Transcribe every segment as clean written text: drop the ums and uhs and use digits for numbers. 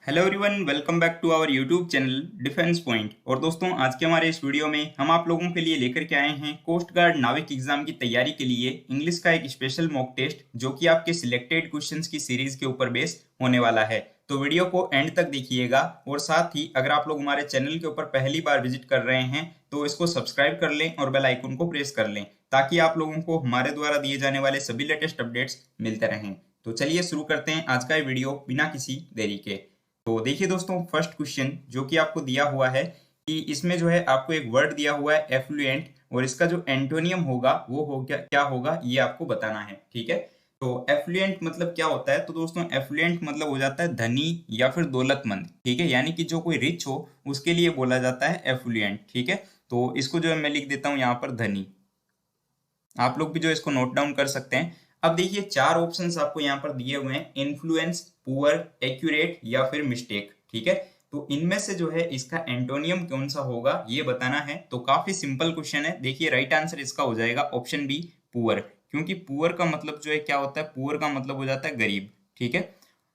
Hello everyone, welcome back to our YouTube channel Defence Point. और दोस्तों, आज के हमारे इस वीडियो में हम आप लोगों के लिए लेकर के आए हैं कोस्ट गार्ड नाविक एग्जाम की तैयारी के लिए इंग्लिश का एक स्पेशल मॉक टेस्ट, जो कि आपके सिलेक्टेड क्वेश्चंस की सीरीज के ऊपर बेस होने वाला है। तो वीडियो को एंड तक देखिएगा, और साथ ही अगर आप लोग हमारे चैनल के ऊपर पहली बार विजिट कर रहे हैं तो इसको सब्सक्राइब कर लें और बेल आइकन को प्रेस कर लें, ताकि आप लोगों को हमारे द्वारा दिए जाने वाले सभी लेटेस्ट अपडेट्स मिलते रहें। तो चलिए शुरू करते हैं आज का ये वीडियो बिना किसी देरी के। तो देखिए दोस्तों, फर्स्ट क्वेश्चन जो कि आपको दिया हुआ है कि इसमें जो है आपको एक वर्ड दिया हुआ है एफ्लुएंट, और इसका जो एंटोनियम होगा वो हो क्या होगा, ये आपको बताना है। ठीक है, तो एफ्लुएंट मतलब क्या होता है? तो दोस्तों, एफ्लुएंट मतलब हो जाता है धनी या फिर दौलतमंद। ठीक है, यानी कि जो कोई रिच हो उसके लिए बोला जाता है एफ्लुएंट। ठीक है, तो इसको जो है मैं लिख देता हूँ यहाँ पर धनी। आप लोग भी जो इसको नोट डाउन कर सकते हैं। अब देखिए, चार ऑप्शंस आपको यहाँ पर दिए हुए हैं, इन्फ्लुएंस, पुअर, एक्यूरेट या फिर मिस्टेक। ठीक है, तो इनमें से जो है इसका एंटोनियम कौन सा होगा ये बताना है। तो काफी सिंपल क्वेश्चन है। देखिए, राइट आंसर इसका हो जाएगा ऑप्शन बी, पुअर। क्योंकि पुअर का मतलब जो है क्या होता है? पुअर का मतलब हो जाता है गरीब। ठीक है,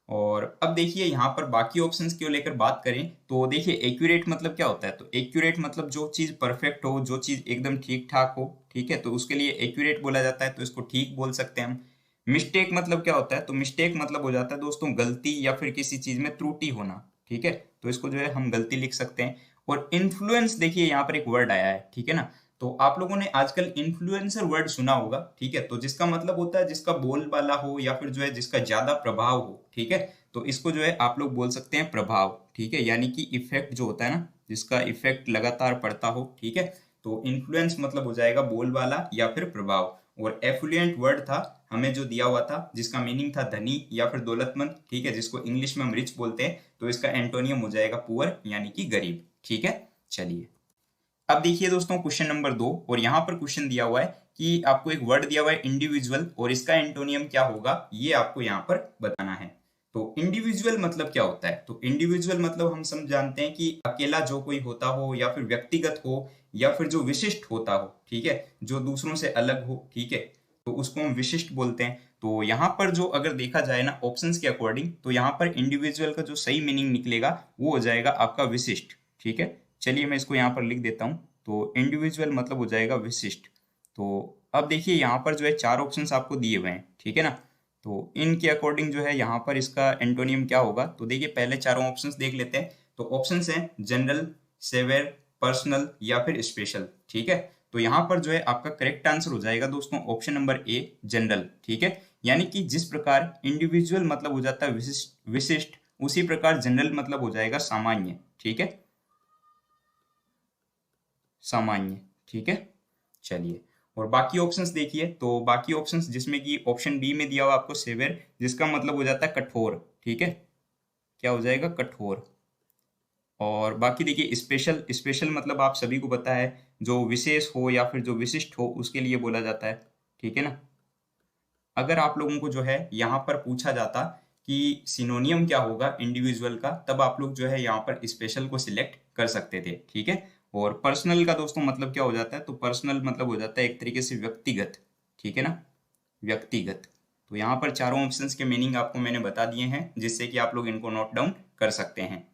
और अब देखिए यहाँ पर बाकी ऑप्शंस को लेकर बात करें तो देखिए, एक्यूरेट मतलब क्या होता है? तो एक्यूरेट मतलब जो चीज परफेक्ट हो, जो चीज एकदम ठीक ठाक हो। ठीक है, तो उसके लिए एक्यूरेट बोला जाता है, तो इसको ठीक बोल सकते हैं हम। मिस्टेक मतलब क्या होता है? तो मिस्टेक मतलब हो जाता है दोस्तों गलती या फिर किसी चीज में त्रुटि होना। ठीक है, तो इसको जो है हम गलती लिख सकते हैं। और इन्फ्लुएंस, देखिए यहाँ पर एक वर्ड आया है। ठीक है ना, तो आप लोगों ने आजकल इन्फ्लुएंसर वर्ड सुना होगा। ठीक है, तो जिसका मतलब होता है जिसका बोलबाला हो या फिर जो है जिसका ज्यादा प्रभाव हो। ठीक है, तो इसको जो है आप लोग बोल सकते हैं प्रभाव। ठीक है, यानी कि इफेक्ट जो होता है ना, जिसका इफेक्ट लगातार पड़ता हो। ठीक है, तो इन्फ्लुएंस मतलब हो जाएगा बोलबाला या फिर प्रभाव। और एफ्लुएंट वर्ड था हमें जो दिया हुआ था, जिसका मीनिंग था धनी या फिर दौलतमंद। ठीक है, जिसको इंग्लिश में हम रिच बोलते हैं, तो इसका एंटोनियम हो जाएगा पुअर, यानी कि गरीब। ठीक है, चलिए अब देखिए दोस्तों, क्वेश्चन नंबर 2। और यहाँ पर क्वेश्चन दिया हुआ है कि आपको एक वर्ड दिया हुआ है इंडिविजुअल, और इसका एंटोनियम क्या होगा ये आपको यहाँ पर बताना है। तो इंडिविजुअल मतलब क्या होता है? तो इंडिविजुअल मतलब हम सब जानते हैं कि अकेला जो कोई होता हो, या फिर व्यक्तिगत हो, या फिर जो विशिष्ट होता हो। ठीक है, जो दूसरों से अलग हो। ठीक है, तो उसको हम विशिष्ट बोलते हैं। तो यहाँ पर जो अगर देखा जाए ना ऑप्शंस के अकॉर्डिंग, तो यहाँ पर इंडिविजुअल का जो सही मीनिंग निकलेगा वो हो जाएगा आपका विशिष्ट। ठीक है, चलिए मैं इसको यहाँ पर लिख देता हूँ। तो इंडिविजुअल मतलब हो जाएगा विशिष्ट। तो अब देखिए, यहाँ पर जो है चार ऑप्शंस आपको दिए हुए हैं। ठीक है ना, तो इनके अकॉर्डिंग जो है यहाँ पर इसका एंटोनियम क्या होगा? तो देखिए, पहले चारों ऑप्शंस देख लेते हैं। तो ऑप्शंस हैं जनरल, सेवेर, पर्सनल या फिर स्पेशल। ठीक है, तो यहाँ पर जो है आपका करेक्ट आंसर हो जाएगा दोस्तों ऑप्शन नंबर ए, जनरल। ठीक है, यानी कि जिस प्रकार इंडिविजुअल मतलब हो जाता है विशिष्ट विशिष्ट, उसी प्रकार जनरल मतलब हो जाएगा सामान्य। ठीक है, सामान्य। ठीक है, चलिए और बाकी ऑप्शंस देखिए। तो बाकी ऑप्शंस जिसमें कि ऑप्शन बी में दिया हुआ आपको सेवेर, जिसका मतलब हो जाता है कठोर। ठीक है, क्या हो जाएगा? कठोर। और बाकी देखिए, स्पेशल, स्पेशल मतलब आप सभी को पता है, जो विशेष हो या फिर जो विशिष्ट हो उसके लिए बोला जाता है। ठीक है ना, अगर आप लोगों को जो है यहाँ पर पूछा जाता कि सिनोनियम क्या होगा इंडिविजुअल का, तब आप लोग जो है यहाँ पर स्पेशल को सिलेक्ट कर सकते थे। ठीक है, और पर्सनल का दोस्तों मतलब क्या हो जाता है? तो पर्सनल मतलब हो जाता है एक तरीके से व्यक्तिगत। ठीक है ना, व्यक्तिगत। तो यहाँ पर चारों ऑप्शंस के मीनिंग आपको मैंने बता दिए हैं, जिससे कि आप लोग इनको नोट डाउन कर सकते हैं।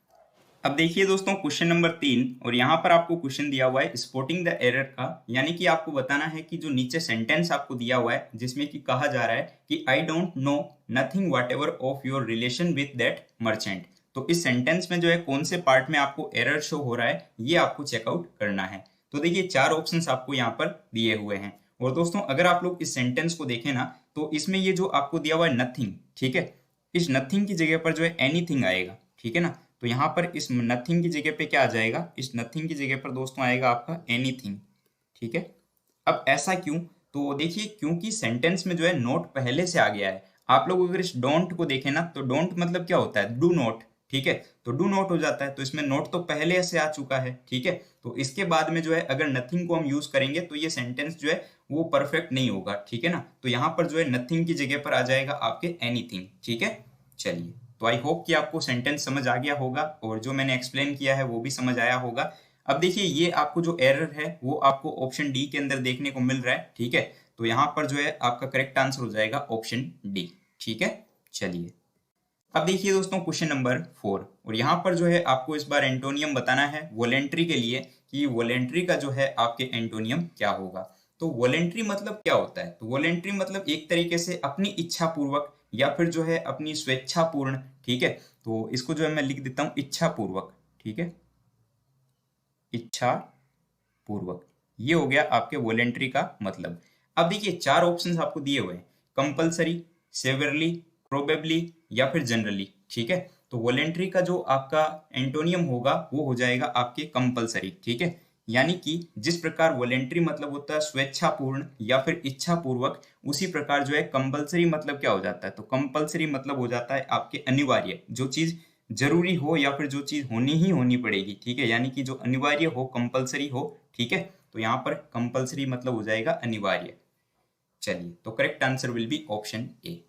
अब देखिए दोस्तों, क्वेश्चन नंबर 3। और यहाँ पर आपको क्वेश्चन दिया हुआ है स्पॉटिंग द एरर का, यानी कि आपको बताना है कि जो नीचे सेंटेंस आपको दिया हुआ है, जिसमें कि कहा जा रहा है कि I don't know nothing what ever of your relation with that merchant. तो इस सेंटेंस में जो है कौन से पार्ट में आपको एरर शो हो रहा है, ये आपको चेकआउट करना है। तो देखिए, चार ऑप्शन आपको यहाँ पर दिए हुए हैं। और दोस्तों, अगर आप लोग इस सेंटेंस को देखें ना, तो इसमें ये जो आपको दिया हुआ है नथिंग, ठीक है, इस नथिंग की जगह पर जो है एनीथिंग आएगा। ठीक है ना, तो यहाँ पर इस नथिंग की जगह पे क्या आ जाएगा? इस नथिंग की जगह पर दोस्तों आएगा आपका एनीथिंग। ठीक है, अब ऐसा क्यों? तो देखिए, क्योंकि सेंटेंस में जो है नोट पहले से आ गया है। आप लोग अगर इस डोंट को देखें ना, तो डोंट मतलब क्या होता है? Do not. ठीक है, तो डू नॉट हो जाता है, तो इसमें नोट तो पहले से आ चुका है। ठीक है, तो इसके बाद में जो है अगर नथिंग को हम यूज करेंगे तो ये सेंटेंस जो है वो परफेक्ट नहीं होगा। ठीक है ना, तो यहाँ पर जो है नथिंग की जगह पर आ जाएगा आपके एनीथिंग। ठीक है, चलिए, तो आई होप कि आपको सेंटेंस समझ आ गया होगा, और जो मैंने एक्सप्लेन किया है वो भी समझ आया होगा। अब देखिए, ये आपको जो एरर है वो आपको ऑप्शन डी के अंदर देखने को मिल रहा है। ठीक है, तो यहाँ पर जो है आपका करेक्ट आंसर हो जाएगा ऑप्शन डी। ठीक है, चलिए अब देखिए दोस्तों क्वेश्चन नंबर 4, और यहाँ पर जो है आपको इस बार एंटोनियम बताना है वॉलेंट्री के लिए कि वॉलेंट्री का जो है आपके एंटोनियम क्या होगा। तो वॉलेंट्री मतलब क्या होता है? तो वॉलेंट्री मतलब एक तरीके से अपनी इच्छा पूर्वक या फिर जो है अपनी स्वेच्छा पूर्ण, ठीक है। तो इसको जो है मैं लिख देता हूँ इच्छा पूर्वक, ठीक है, इच्छा पूर्वक, ये हो गया आपके वॉलेंट्री का मतलब। अब देखिए चार ऑप्शंस आपको दिए हुए हैं, कंपलसरी, सेवरली, प्रोबेबली या फिर जनरली, ठीक है। तो वॉलेंट्री का जो आपका एंटोनियम होगा वो हो जाएगा आपके कंपलसरी, ठीक है। यानी कि जिस प्रकार वॉलेंट्री मतलब होता है स्वेच्छापूर्ण या फिर इच्छा पूर्वक, उसी प्रकार जो है कंपलसरी मतलब क्या हो जाता है? तो कंपलसरी मतलब हो जाता है आपके अनिवार्य, जो चीज जरूरी हो या फिर जो चीज होनी ही होनी पड़ेगी, ठीक है, यानी कि जो अनिवार्य हो, कंपलसरी हो, ठीक है। तो यहाँ पर कंपलसरी मतलब हो जाएगा अनिवार्य। चलिए, तो correct answer will be option A.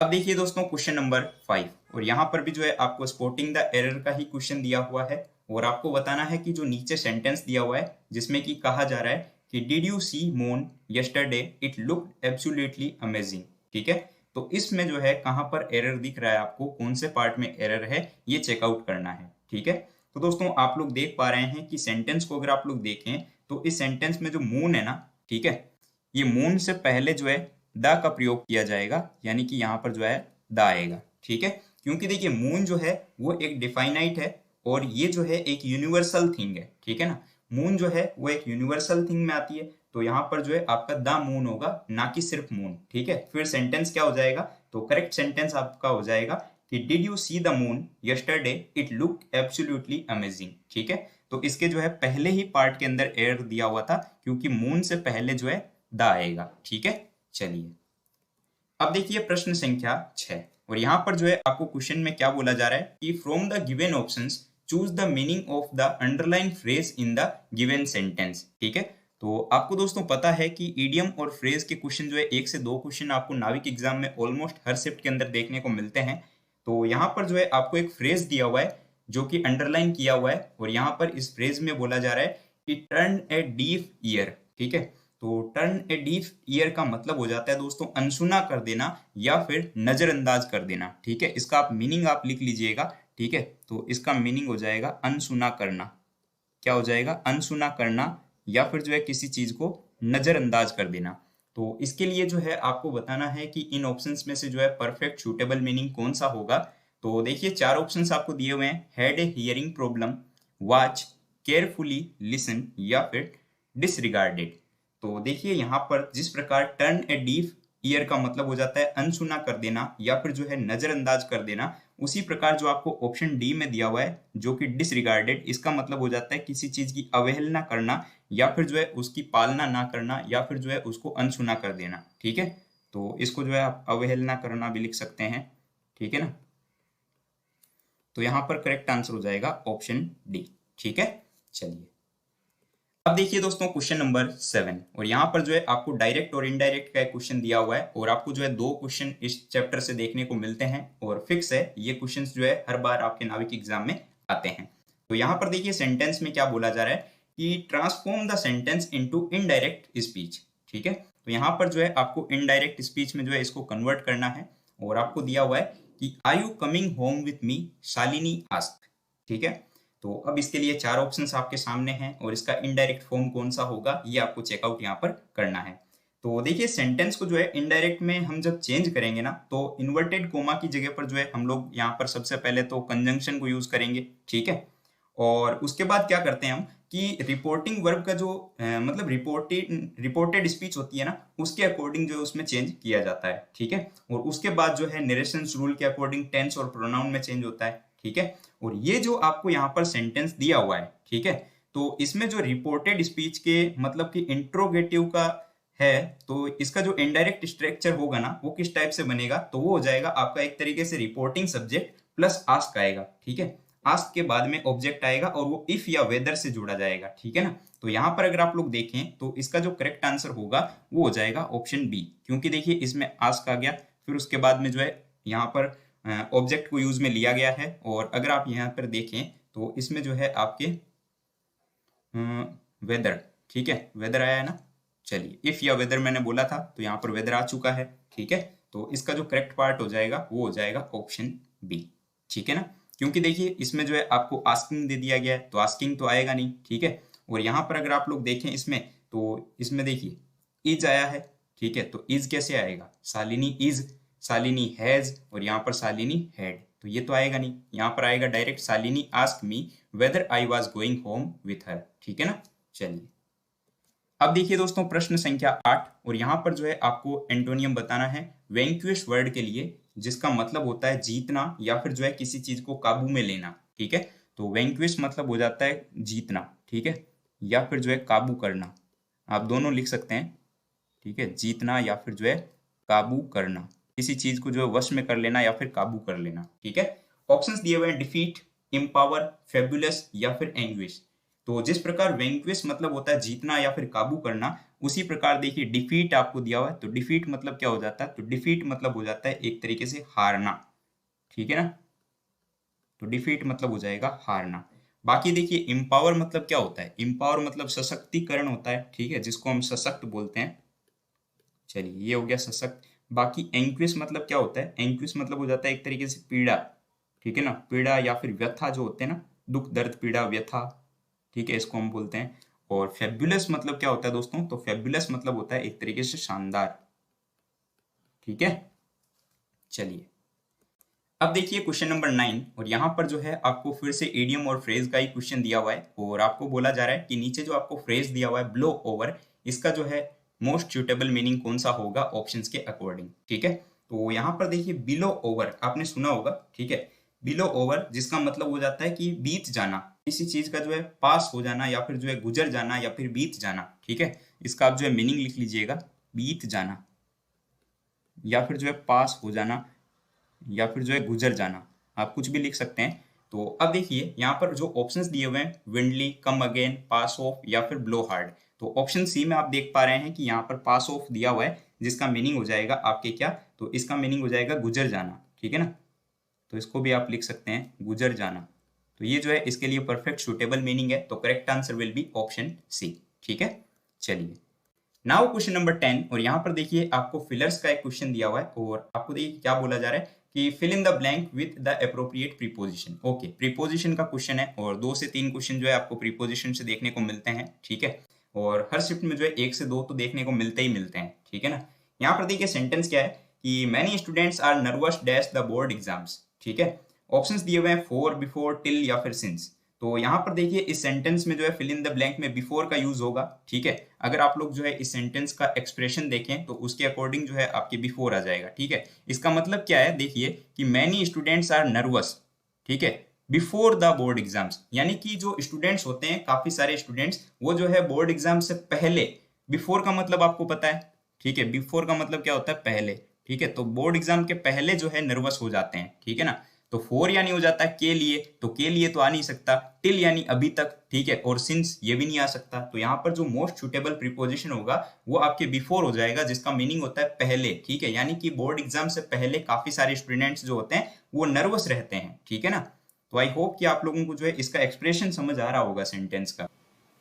अब देखिए दोस्तों क्वेश्चन नंबर 5, और यहाँ पर भी जो है आपको स्पॉटिंग द एरर का ही क्वेश्चन दिया हुआ है, और आपको बताना है कि जो नीचे सेंटेंस दिया हुआ है जिसमें कि कहा जा रहा है कि did you see moon yesterday, it looked absolutely amazing, ठीक है। तो इसमें जो है कहाँ पर एरर दिख रहा है आपको, कौन से पार्ट में एरर है, ये चेकआउट करना है, ठीक है। तो दोस्तों आप लोग देख पा रहे हैं कि सेंटेंस को अगर आप लोग देखें तो इस सेंटेंस में जो मून है ना, ठीक है, ये मून से पहले जो है द का प्रयोग किया जाएगा, यानी कि यहाँ पर जो है द आएगा, ठीक है। क्योंकि देखिए मून जो है वो एक डिफाइनाइट है और ये जो है एक यूनिवर्सल थिंग है, ठीक है ना। मून जो है वो एक यूनिवर्सल थिंग में आती है, तो यहाँ पर जो है आपका द मून होगा, ना कि सिर्फ मून, ठीक है। फिर सेंटेंस क्या हो जाएगा? तो करेक्ट सेंटेंस आपका हो जाएगा कि did you see the moon yesterday, it look absolutely amazing, ठीक है। तो इसके जो है पहले ही पार्ट के अंदर एरर दिया हुआ था, क्योंकि मून से पहले जो है द आएगा, ठीक है। चलिए, अब देखिए प्रश्न संख्या 6, और यहाँ पर जो है आपको क्वेश्चन में क्या बोला जा रहा है कि from the given options choose the meaning of the underline phrase in the given sentence, ठीक है। तो आपको दोस्तों पता है कि ईडियम और फ्रेज के क्वेश्चन जो है 1 से 2 क्वेश्चन आपको नाविक एग्जाम में ऑलमोस्ट हर शिफ्ट के अंदर देखने को मिलते हैं। तो यहाँ पर जो है आपको एक फ्रेज दिया हुआ है जो कि अंडरलाइन किया हुआ है, और यहाँ पर इस फ्रेज में बोला जा रहा है कि टर्न ए डीफ ईयर, ठीक है। तो टर्न ए डीफ ईयर का मतलब हो जाता है दोस्तों अनसुना कर देना या फिर नजरअंदाज कर देना, ठीक है। इसका आप मीनिंग आप लिख लीजिएगा, ठीक है। तो इसका मीनिंग हो जाएगा अनसुना करना, क्या हो जाएगा? अनसुना करना या फिर जो है किसी चीज को नजरअंदाज कर देना। तो इसके लिए जो है आपको बताना है कि इन ऑप्शंस में से जो है परफेक्ट सूटेबल मीनिंग कौन सा होगा। तो देखिए चार ऑप्शंस आपको दिए हुए हैं, had a hearing problem, watch, carefully listen या फिर डिसरिगार्डेड। तो देखिए यहाँ पर जिस प्रकार टर्न ए डीफ ईयर का मतलब हो जाता है अनसुना कर देना या फिर जो है नजरअंदाज कर देना, उसी प्रकार जो आपको ऑप्शन डी में दिया हुआ है जो कि डिसरिगार्डेड, इसका मतलब हो जाता है किसी चीज की अवहेलना करना या फिर जो है उसकी पालना ना करना या फिर जो है उसको अनसुना कर देना, ठीक है। तो इसको जो है आप अवहेलना करना भी लिख सकते हैं, ठीक है ना। तो यहाँ पर करेक्ट आंसर हो जाएगा ऑप्शन डी, ठीक है। चलिए, अब देखिए दोस्तों क्वेश्चन नंबर 7, और यहाँ पर जो है आपको डायरेक्ट और इनडायरेक्ट का एक क्वेश्चन दिया हुआ है, और आपको जो है 2 क्वेश्चन इस चैप्टर से देखने को मिलते हैं, और फिक्स है ये क्वेश्चंस जो है हर बार आपके नाविक एग्जाम में आते हैं। तो यहाँ पर देखिए सेंटेंस में क्या बोला जा रहा है कि transform the sentence into indirect speech, ठीक है। तो यहाँ पर जो है आपको इनडायरेक्ट स्पीच में जो है इसको कन्वर्ट करना है, और आपको दिया हुआ है कि are you coming home with me, Shalini asked, ठीक है। तो अब इसके लिए 4 ऑप्शंस आपके सामने हैं, और इसका इनडायरेक्ट फॉर्म कौन सा होगा ये आपको चेकआउट यहाँ पर करना है। तो देखिए सेंटेंस को जो है इनडायरेक्ट में हम जब चेंज करेंगे ना, तो इन्वर्टेड कोमा की जगह पर जो है हम लोग यहाँ पर सबसे पहले तो कंजंक्शन को यूज करेंगे, ठीक है। और उसके बाद क्या करते हैं हम कि रिपोर्टिंग वर्ब का जो मतलब रिपोर्टेड स्पीच होती है ना, उसके अकॉर्डिंग जो है उसमें चेंज किया जाता है, ठीक है। और उसके बाद जो है नरेशंस रूल के अकॉर्डिंग टेंस और प्रोनाउन में चेंज होता है, ठीक है। और ये जो आपको यहाँ पर सेंटेंस दिया हुआ है, ठीक है, तो इसमें जो रिपोर्टेड स्पीच के मतलब कि इंट्रोगेटिव का है, तो इसका जो इनडायरेक्ट स्ट्रक्चर होगा ना वो किस टाइप से बनेगा, तो वो हो जाएगा आपका एक तरीके से रिपोर्टिंग सब्जेक्ट प्लस आस्क आएगा, ठीक है। आस्क के बाद में ऑब्जेक्ट आएगा और वो इफ या वेदर से जुड़ा जाएगा, ठीक है ना। तो यहाँ पर अगर आप लोग देखें तो इसका जो करेक्ट आंसर होगा वो हो जाएगा ऑप्शन बी, क्योंकि देखिए इसमें आस्क आ गया, फिर उसके बाद में जो है यहाँ पर ऑब्जेक्ट को यूज में लिया गया है, और अगर आप यहाँ पर देखें तो इसमें जो है आपके वेदर, ठीक है, वेदर आया है ना। चलिए, इफ या वेदर मैंने बोला था तो यहाँ पर वेदर आ चुका है, ठीक है। तो इसका जो करेक्ट पार्ट हो जाएगा वो हो जाएगा ऑप्शन बी, ठीक है ना। क्योंकि देखिए इसमें जो है आपको आस्किंग दे दिया गया है, तो आस्किंग तो आएगा नहीं, ठीक है। और यहाँ पर अगर आप लोग देखें इसमें, तो इसमें देखिए इज आया है, ठीक है। तो इज कैसे आएगा, शालिनी इज, शालिनी हैज, और यहाँ पर शालिनी हैड, तो ये तो आएगा नहीं। यहाँ पर आएगा direct Shalini ask me whether I was going home with her, ठीक है ना। चलिए अब देखिए दोस्तों प्रश्न संख्या 8, और यहाँ पर जो है आपको एंटोनियम बताना है वैंक्विश वर्ड के लिए, जिसका मतलब होता है जीतना या फिर जो है किसी चीज को काबू में लेना, ठीक है। तो वैंक्विश मतलब हो जाता है जीतना, ठीक है, या फिर जो है काबू करना, आप दोनों लिख सकते हैं, ठीक है। जीतना या फिर जो है काबू करना, किसी चीज को जो है वश में कर लेना या फिर काबू कर लेना, ठीक है। ऑप्शंस दिए हुए हैं डिफीट, एम्पावर, फेबुलस या फिर एंग्विश। तो जिस प्रकार वैंक्विश मतलब होता है जीतना या फिर काबू करना, उसी प्रकार देखिए डिफीट आपको दिया हुआ है, तो डिफीट मतलब क्या हो जाता है, तो डिफीट मतलब हो जाता है एक तरीके से हारना, ठीक है ना। तो डिफीट मतलब हो जाएगा हारना। बाकी देखिए एम्पावर मतलब क्या होता है, एम्पावर मतलब सशक्तिकरण होता है, ठीक है, जिसको हम सशक्त बोलते हैं। चलिए ये हो गया सशक्त। बाकी एंक्विश मतलब क्या होता है, एंक्विश मतलब हो जाता है एक तरीके से पीड़ा, ठीक है ना, पीड़ा या फिर व्यथा जो होते हैं ना, दुख दर्द पीड़ा व्यथा, ठीक है, इसको हम बोलते हैं। और फेबुलस मतलब क्या होता है दोस्तों, तो फेबुलस मतलब होता है एक तरीके से शानदार, ठीक है। चलिए अब देखिए क्वेश्चन नंबर 9, और यहाँ पर जो है आपको फिर से इडियम और फ्रेज का ही क्वेश्चन दिया हुआ है, और आपको बोला जा रहा है कि नीचे जो आपको फ्रेज दिया हुआ है ब्लो ओवर, इसका जो है मोस्ट सुटेबल मीनिंग कौन सा होगा ऑप्शंस के अकॉर्डिंग, ठीक है। तो यहाँ पर देखिए बिलो ओवर आपने सुना होगा, ठीक है, बिलो ओवर जिसका मतलब हो जाता है कि बीत जाना, किसी चीज का जो है पास हो जाना या फिर जो है गुजर जाना या फिर बीत जाना, ठीक है। इसका आप जो है मीनिंग लिख लीजिएगा, बीत जाना या फिर जो है पास हो जाना या फिर जो है गुजर जाना, आप कुछ भी लिख सकते हैं। तो अब देखिए यहाँ पर जो ऑप्शंस दिए हुए हैं विंडली, कम अगेन, पास ऑफ या फिर ब्लो हार्ड, तो ऑप्शन सी में आप देख पा रहे हैं कि यहाँ पर पास ऑफ दिया हुआ है, जिसका मीनिंग हो जाएगा आपके क्या, तो इसका मीनिंग हो जाएगा गुजर जाना, ठीक है ना। तो इसको भी आप लिख सकते हैं गुजर जाना, तो ये जो है इसके लिए परफेक्ट सूटेबल मीनिंग है, तो correct answer will be option C, ठीक है। चलिए नाउ क्वेश्चन नंबर 10, और यहाँ पर देखिए आपको फिलर्स का एक क्वेश्चन दिया हुआ है, और आपको देखिए क्या बोला जा रहा है कि fill in the blank with the appropriate preposition. Okay, preposition का क्वेश्चन है, और 2 से 3 क्वेश्चन जो है आपको प्रीपोजिशन से देखने को मिलते हैं, ठीक है। और हर शिफ्ट में जो है 1 से 2 तो देखने को मिलते ही मिलते हैं, ठीक है ना। यहाँ पर देखिए सेंटेंस क्या है कि many students are nervous dash the board exams, ठीक है। ऑप्शंस दिए हुए हैं फॉर, बिफोर, टिल या फिर सिंस। तो यहाँ पर देखिए इस सेंटेंस में जो है फिल इन द ब्लैंक में बिफोर का यूज होगा, ठीक है। अगर आप लोग जो है इस सेंटेंस का एक्सप्रेशन देखें तो उसके अकॉर्डिंग जो है आपके बिफोर आ जाएगा, ठीक है। इसका मतलब क्या है देखिए कि मैनी स्टूडेंट्स आर नर्वस, ठीक है, बिफोर द बोर्ड एग्जाम्स, यानी कि जो स्टूडेंट्स होते हैं काफी सारे स्टूडेंट्स, वो जो है बोर्ड एग्जाम से पहले, बिफोर का मतलब आपको पता है, ठीक है, बिफोर का मतलब क्या होता है पहले, ठीक है। तो बोर्ड एग्जाम के पहले जो है नर्वस हो जाते हैं, ठीक है ना। तो फोर यानी हो जाता है के लिए, तो के लिए तो आ नहीं सकता, टिल यानी अभी तक, ठीक है, और सिंस ये भी नहीं आ सकता। तो यहाँ पर जो मोस्ट सुटेबल प्रीपोजिशन होगा वो आपके बिफोर हो जाएगा, जिसका मीनिंग होता है पहले, ठीक है। यानी कि बोर्ड एग्जाम से पहले काफी सारे स्टूडेंट्स जो होते हैं वो नर्वस रहते हैं, ठीक है ना। तो आई होप कि आप लोगों को जो है इसका एक्सप्रेशन समझ आ रहा होगा सेंटेंस का।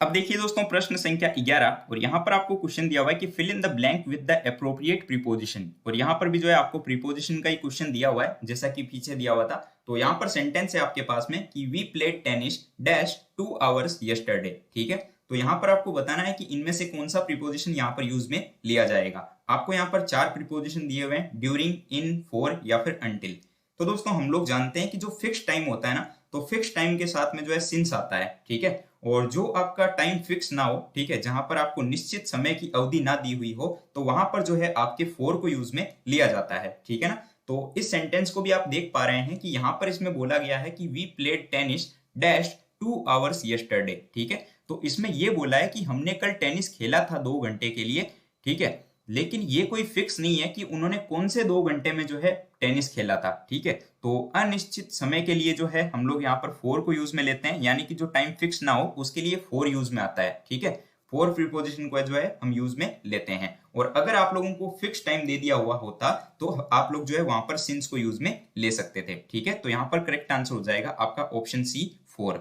अब देखिए दोस्तों प्रश्न संख्या 11, और यहाँ पर आपको क्वेश्चन दिया हुआ है कि fill in the blank with the appropriate preposition, और यहाँ पर भी जो है आपको प्रीपोजिशन का ही क्वेश्चन दिया हुआ है जैसा कि पीछे दिया हुआ था। तो यहाँ पर सेंटेंस है आपके पास में कि we played tennis dash 2 hours yesterday, ठीक है। तो यहाँ पर आपको बताना है कि इनमें से कौन सा प्रीपोजिशन यहाँ पर यूज में लिया जाएगा। आपको यहाँ पर 4 प्रीपोजिशन दिए हुए हैं, ड्यूरिंग, इन, फॉर या फिर अंटिल। तो दोस्तों हम लोग जानते हैं कि जो फिक्स टाइम होता है ना, तो फिक्स टाइम के साथ में जो है सिंस आता है, ठीक है। और जो आपका टाइम फिक्स ना हो, ठीक है, जहां पर आपको निश्चित समय की अवधि ना दी हुई हो, तो वहां पर जो है आपके फोर को यूज में लिया जाता है, ठीक है ना। तो इस सेंटेंस को भी आप देख पा रहे हैं कि यहाँ पर इसमें बोला गया है कि we played tennis dash 2 hours yesterday, ठीक है। तो इसमें यह बोला है कि हमने कल टेनिस खेला था 2 घंटे के लिए, ठीक है, लेकिन ये कोई फिक्स नहीं है कि उन्होंने कौन से 2 घंटे में जो है टेनिस खेला था, ठीक है। तो अनिश्चित समय के लिए जो है हम लोग यहाँ पर फोर को यूज में लेते हैं, यानी कि जो टाइम फिक्स ना हो उसके लिए फोर यूज में आता है, ठीक है। फोर प्रीपोजिशन को जो है हम यूज में लेते हैं, और अगर आप लोगों को फिक्स टाइम दे दिया हुआ होता तो आप लोग जो है वहां पर सिंस को यूज में ले सकते थे, ठीक है। तो यहाँ पर करेक्ट आंसर हो जाएगा आपका ऑप्शन सी, 4।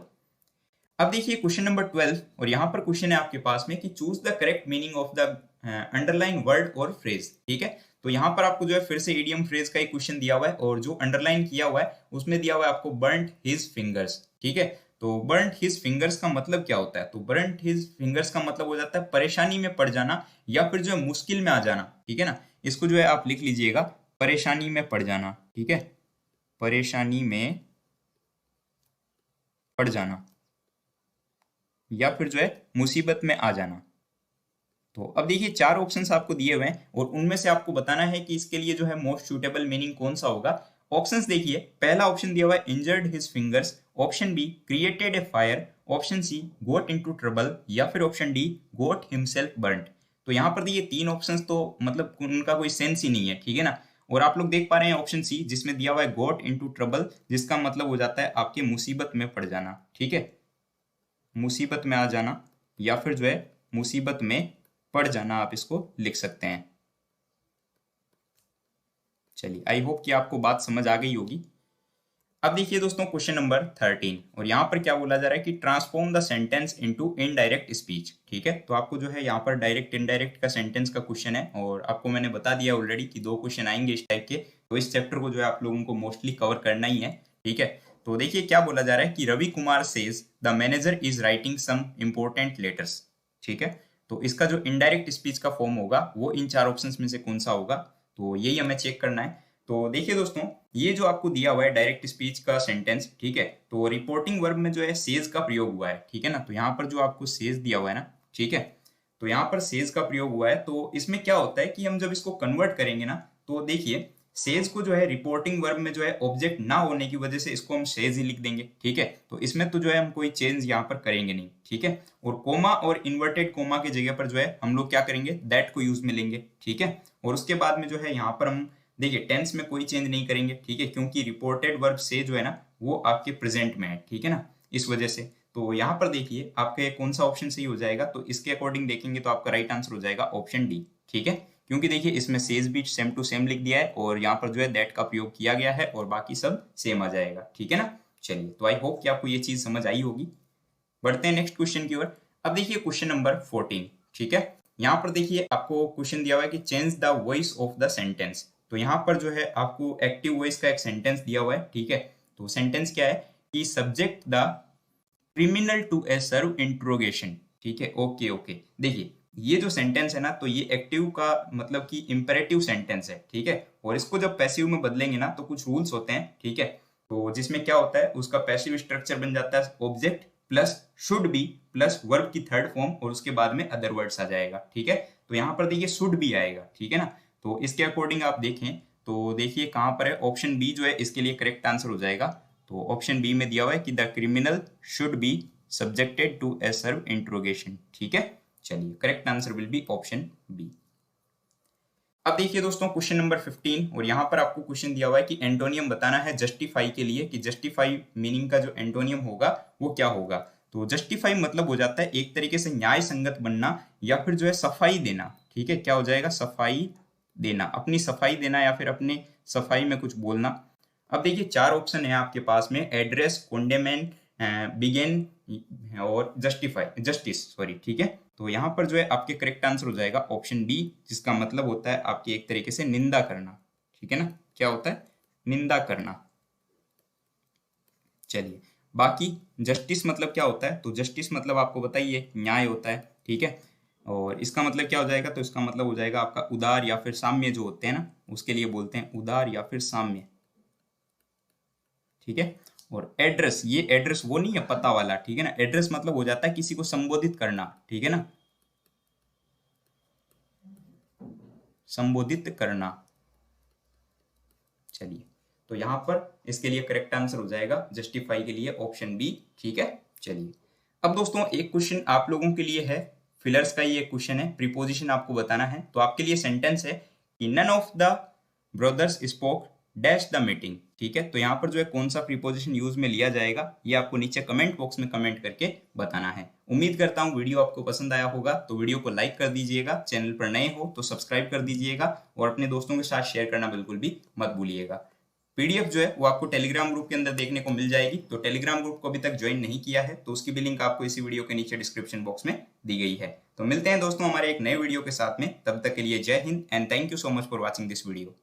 अब देखिए क्वेश्चन नंबर 12, और यहाँ पर क्वेश्चन है आपके पास में कि choose the correct meaning of the underline word और फ्रेज, ठीक है। तो यहाँ पर आपको जो है फिर से इडियम फ्रेज का एक क्वेश्चन दिया हुआ है और जो अंडरलाइन किया हुआ है उसमें दिया हुआ है आपको बर्न्ट हिज फिंगर्स। ठीक है, तो बर्न्ट हिज फिंगर्स का मतलब क्या होता है? तो बर्न्ट हिज फिंगर्स का मतलब हो जाता है परेशानी में पड़ जाना या फिर जो है मुश्किल में आ जाना। ठीक है ना, इसको जो है आप लिख लीजिएगा, परेशानी में पड़ जाना। ठीक है, परेशानी में पड़ जाना या फिर जो है मुसीबत में आ जाना। तो अब देखिए 4 ऑप्शंस आपको दिए हुए हैं और उनमें से आपको बताना है कि इसके लिए जो है मोस्ट सूटेबल मीनिंग कौन सा होगा। ऑप्शंस देखिए, पहला ऑप्शन दिया हुआ है injured his fingers, option B created a fire, option C got into trouble या फिर option D got himself burned. तो यहाँ पर ये 3 ऑप्शंस तो मतलब उनका कोई सेंस ही नहीं है। ठीक है ना, और आप लोग देख पा रहे हैं ऑप्शन सी जिसमें दिया हुआ है गोट इनटू ट्रबल, जिसका मतलब हो जाता है आपके मुसीबत में पड़ जाना। ठीक है, मुसीबत में आ जाना या फिर जो है मुसीबत में पड़ जाना, आप इसको लिख सकते हैं। चलिए, आई होप कि आपको बात समझ आ गई होगी। अब देखिए दोस्तों क्वेश्चन नंबर 13, और यहाँ पर क्या बोला जा रहा है कि transform the sentence into indirect speech. ठीक है, तो आपको जो है यहाँ पर डायरेक्ट इनडायरेक्ट का सेंटेंस का क्वेश्चन है और आपको मैंने बता दिया ऑलरेडी कि 2 क्वेश्चन आएंगे इस टाइप के, तो इस चैप्टर को जो है आप लोगों को मोस्टली कवर करना ही है। ठीक है, तो देखिए क्या बोला जा रहा है कि Ravi Kumar says the manager is writing some important letters. ठीक है, तो इसका जो इनडायरेक्ट स्पीच का फॉर्म होगा वो इन 4 ऑप्शंस में से कौन सा होगा, तो यही हमें चेक करना है। तो देखिए दोस्तों, ये जो आपको दिया हुआ है डायरेक्ट स्पीच का सेंटेंस, ठीक है, तो रिपोर्टिंग वर्ब में जो है सेज का प्रयोग हुआ है। ठीक है ना, तो यहाँ पर जो आपको सेज दिया हुआ है ना, ठीक है, तो यहाँ पर सेज का प्रयोग हुआ है। तो इसमें क्या होता है कि हम जब इसको कन्वर्ट करेंगे ना, तो देखिए सेज को जो है रिपोर्टिंग वर्ब में जो है ऑब्जेक्ट ना होने की वजह से इसको हम सेज ही लिख देंगे। ठीक है, तो इसमें तो जो है हम कोई चेंज यहाँ पर करेंगे नहीं। ठीक है, और कोमा और इन्वर्टेड कोमा की जगह पर जो है हम लोग क्या करेंगे, दैट को यूज में लेंगे। ठीक है, और उसके बाद में जो है यहाँ पर हम देखिए टेंस में कोई चेंज नहीं करेंगे। ठीक है, क्योंकि रिपोर्टेड वर्ब से जो है ना वो आपके प्रेजेंट में है। ठीक है ना, इस वजह से तो यहाँ पर देखिए आपके कौन सा ऑप्शन सही हो जाएगा, तो इसके अकॉर्डिंग देखेंगे तो आपका राइट आंसर हो जाएगा ऑप्शन डी। ठीक है, क्योंकि देखिए इसमें सेज भी सेम टू सेम लिख दिया है और यहाँ पर जो है दैट का प्रयोग किया गया है और बाकी सब सेम आ जाएगा। ठीक है ना, चलिए, तो आई होप कि आपको ये चीज समझ आई होगी। बढ़ते हैं नेक्स्ट क्वेश्चन की ओर। अब देखिए क्वेश्चन नंबर 14। ठीक है, यहाँ पर देखिए आपको क्वेश्चन दिया हुआ है कि change the voice of the sentence. तो यहाँ पर जो है आपको एक्टिव वॉइस का एक सेंटेंस दिया हुआ है। ठीक है, तो सेंटेंस क्या है कि subject the criminal to a severe interrogation. ठीक है, ओके ओके, देखिए ये जो सेंटेंस है ना, तो ये एक्टिव का मतलब कि इंपेरेटिव सेंटेंस है। ठीक है, और इसको जब पैसिव में बदलेंगे ना तो कुछ रूल्स होते हैं। ठीक है, तो जिसमें क्या होता है, उसका पैसिव स्ट्रक्चर बन जाता है object plus should be plus verb की थर्ड फॉर्म और उसके बाद में अदर वर्ड्स आ जाएगा। ठीक है, तो यहाँ पर देखिए शुड बी आएगा। ठीक है ना, तो इसके अकॉर्डिंग आप देखें तो देखिए कहाँ पर है, ऑप्शन बी जो है इसके लिए करेक्ट आंसर हो जाएगा। तो ऑप्शन बी में दिया हुआ है कि the criminal should be subjected to a severe interrogation. ठीक है, चलिए correct answer will be option B. अब देखिए दोस्तों क्वेश्चन नंबर 15, और यहाँ पर आपको क्वेश्चन दिया हुआ है कि एंटोनियम बताना है जस्टिफाई के लिए, कि जस्टिफाई मीनिंग का जो एंटोनियम होगा वो क्या होगा। तो जस्टिफाई मतलब हो जाता है एक तरीके से न्याय संगत बनना या फिर जो है सफाई देना। ठीक है, क्या हो जाएगा, सफाई देना, अपनी सफाई देना या फिर अपने सफाई में कुछ बोलना। अब देखिए 4 ऑप्शन है आपके पास में, एड्रेस, कॉन्डेमेंट, बिगेन और जस्टिफाई जस्टिस सॉरी। ठीक है, तो यहाँ पर जो है आपके करेक्ट आंसर हो जाएगा ऑप्शन बी, जिसका मतलब होता है आपकी एक तरीके से निंदा करना। ठीक है ना, क्या होता है, निंदा करना। चलिए, बाकी जस्टिस मतलब क्या होता है, तो जस्टिस मतलब आपको बताइए न्याय होता है। ठीक है, और इसका मतलब क्या हो जाएगा, तो इसका मतलब हो जाएगा आपका उदार या फिर साम्य जो होते हैं ना, उसके लिए बोलते हैं उदार या फिर साम्य। ठीक है, और एड्रेस, ये एड्रेस वो नहीं है पता वाला। ठीक है ना, एड्रेस मतलब हो जाता है किसी को संबोधित करना। ठीक है ना, संबोधित करना। चलिए, तो यहां पर इसके लिए करेक्ट आंसर हो जाएगा जस्टिफाई के लिए ऑप्शन बी। ठीक है, चलिए अब दोस्तों एक क्वेश्चन आप लोगों के लिए है, फिलर्स का ही एक क्वेश्चन है, प्रीपोजिशन आपको बताना है। तो आपके लिए सेंटेंस है कि none of the brothers spoke dash the meeting. ठीक है, तो यहाँ पर जो है कौन सा प्रीपोजिशन यूज में लिया जाएगा ये आपको नीचे कमेंट बॉक्स में कमेंट करके बताना है। उम्मीद करता हूँ वीडियो आपको पसंद आया होगा, तो वीडियो को लाइक कर दीजिएगा, चैनल पर नए हो तो सब्सक्राइब कर दीजिएगा और अपने दोस्तों के साथ शेयर करना बिल्कुल भी मत भूलिएगा। पीडीएफ जो है वो आपको टेलीग्राम ग्रुप के अंदर देखने को मिल जाएगी। तो टेलीग्राम ग्रुप को अभी तक ज्वाइन नहीं किया है तो उसकी भी लिंक आपको इसी वीडियो के नीचे डिस्क्रिप्शन बॉक्स में दी गई है। तो मिलते हैं दोस्तों हमारे एक नए वीडियो के साथ में, तब तक के लिए जय Hind and thank you so much for watching this video.